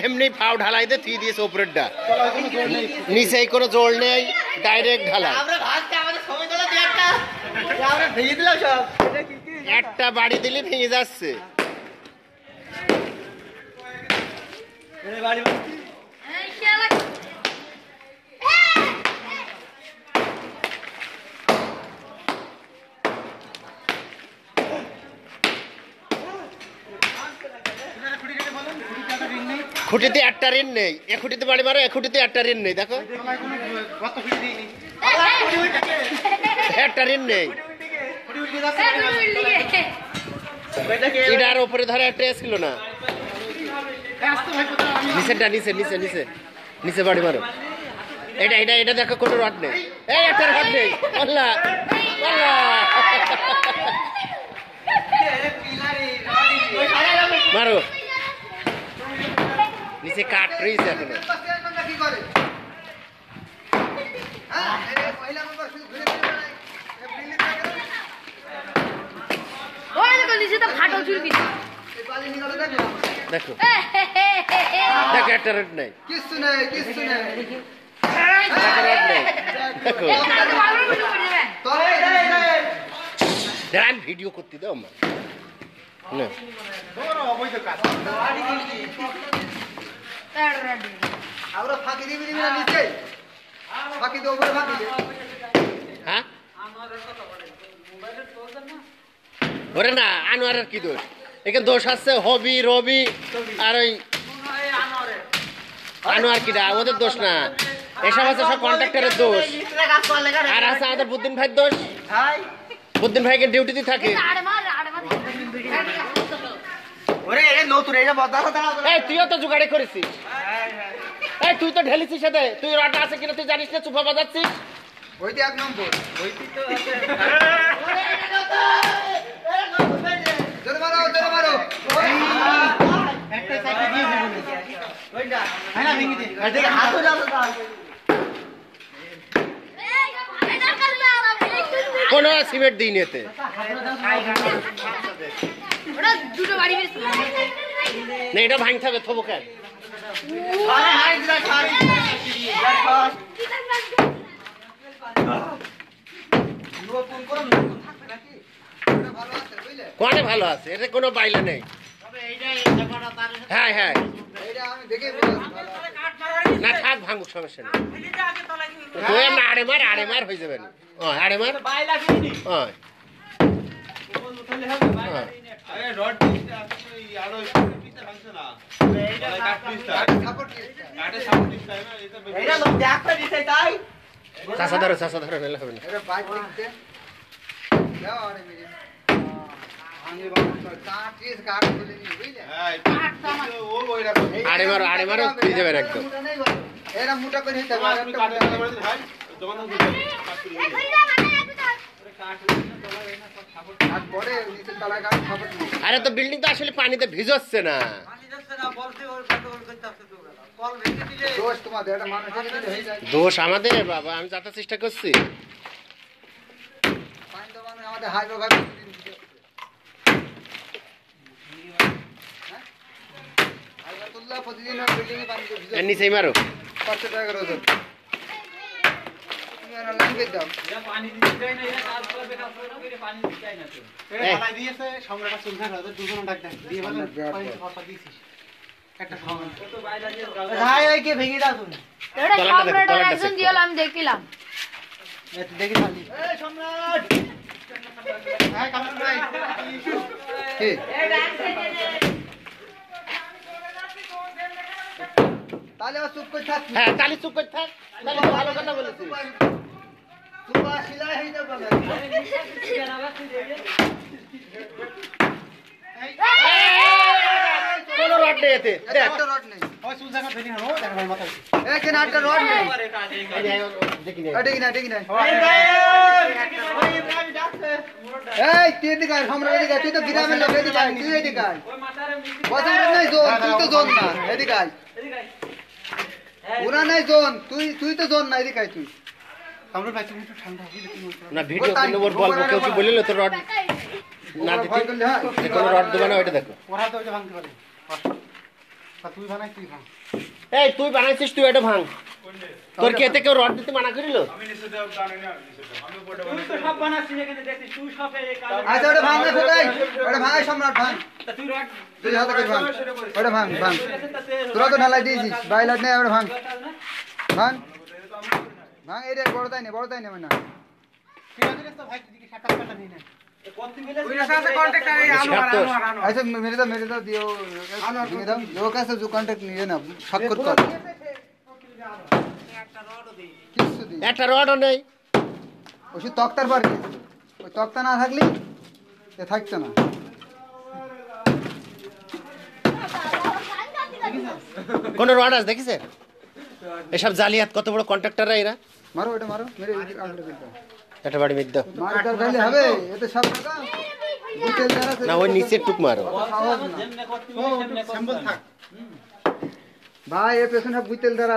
এমনি পাও ঢালাইতে থুই দিয়েছে উপরেরটা, নিচেই কোনো জোর নেই, ডাইরেক্ট ঢালা। একটা বাড়ি দিলে ভেঙে যাচ্ছে। খুঁটিতে একটা ঋণ নেই, এ খুঁটিতে বাড়ি মারো, এ খুঁটিতে একটা ঋণ নেই, দেখো একটা ঋণ নেই। এটার উপরে ধরে একটা ছিল না, নিচেরটা নিচে নিচে নিচে নিচে বাড়ি মারো। এটা এটা এটা দেখো কোনো রড নেই, এই একটা রড নেই। আল্লাহ আল্লাহ, মারো নিচে কাঠ রয়েছে এখনো। দেখো দেখো একটা রড নেই, কিছু নেই কিছু নেই, দেখো আমি ভিডিও করতে দাও আমার না। ওরে না আনোয়ারের কি দোষ, এখানে দোষ আছে হবি রবি আর ওই আনোয়ার কিডা, ওদের দোষ না, এসব আছে সব কন্ট্রাক্টরের দোষ। আর আছে আমাদের বুদ্দিন ভাইয়ের দোষ, বুদ্দিন ভাইকে ডিউটিতে থাকে। তুইও তো জোগাড়ে করেছিস, এই তুই তো ঢেলিছিস সাথে, তুই রড আছে কিনা তুই জানিস না, চুপা বাজাচ্ছিস। এক নম্বর কোন সিমেন্ট দিই নেতে না, এটা ভাঙতে হবে থবো কেন। কোনে ভালো আছে, এটা কোনো বাইলে নেই। হ্যাঁ হ্যাঁ না থাক, ভাঙুক সমস্যা নেই, না আড়ে মার আড়ে মার হয়ে যাবে না, আড়ে মার চাষা ধরো, চাষা ধরো নিলে হবে না। আড়ে মারো আড়ে মারো খুঁজে যাবেন একদম। আরে তো বিল্ডিং তো আসলে পানিতে ভিজচ্ছে না, দোষ আমাদের। বাবা আমি যাতে চেষ্টা করছি, নিচেই মারো। হ্যাঁ তাহলে চুপ করে থাক, ভালো কথা বলেছিস। কোনো রড নেই এতে, একটা রড নেই, তুই তো গ্রামের লোক, তুই এদিকে তুই তো জোন না, এদিকে ওরা নাই জোন, তুই তো জোন না, এদিকে তুই না ভিডিও করলে ওর বলবো, কেউ কি বলিল তো রড না দিতে, কোনো রড দেবে না, ওইটা দেখো। তুই বানাই তুই ভাঙ। এই তুই বানাইছিস, তুই এটা ভাঙ। তোর কি এতে কেউ রড দিতে মানা করিল? আচ্ছা ওটা ভাঙ না খোকাই, ওটা ভাঙাই সম্রাট ভাঙ। তুই হাতে করে ভাঙ, ওটা ভাঙ ভাঙ। তোরা তো ঢালাই দিয়েছিস, বাইলাট নেই, ওটা ভাঙ ভাঙ ভাঙ। এই রে বড় তাই নে মানে আচ্ছা মেরে দাও দিও ভেঙে দাও। লোক আছে যে কন্ট্যাক্ট নিয়ে না স্বাক্ষর কর। কিছু দিই একটা রডও নেই। ওষুধ তক্তার পর দিয়েছিল, ওই তক্তা না থাকলে এ থাকতো না। কোন রড আছে দেখিছে? এসব জালিয়াত, কত বড় কন্ট্রাক্টররা এরা। মারো ওটা মারো, মেরে আঙুলে দিতে একটা বাড়ি মিদ্দ মার দর গাইলে হবে। এতে সব টাকা বুঝতে যারা না, ওই নিচের টুক মারো। ভাই এর পেছনে বুঝতে দ্বারা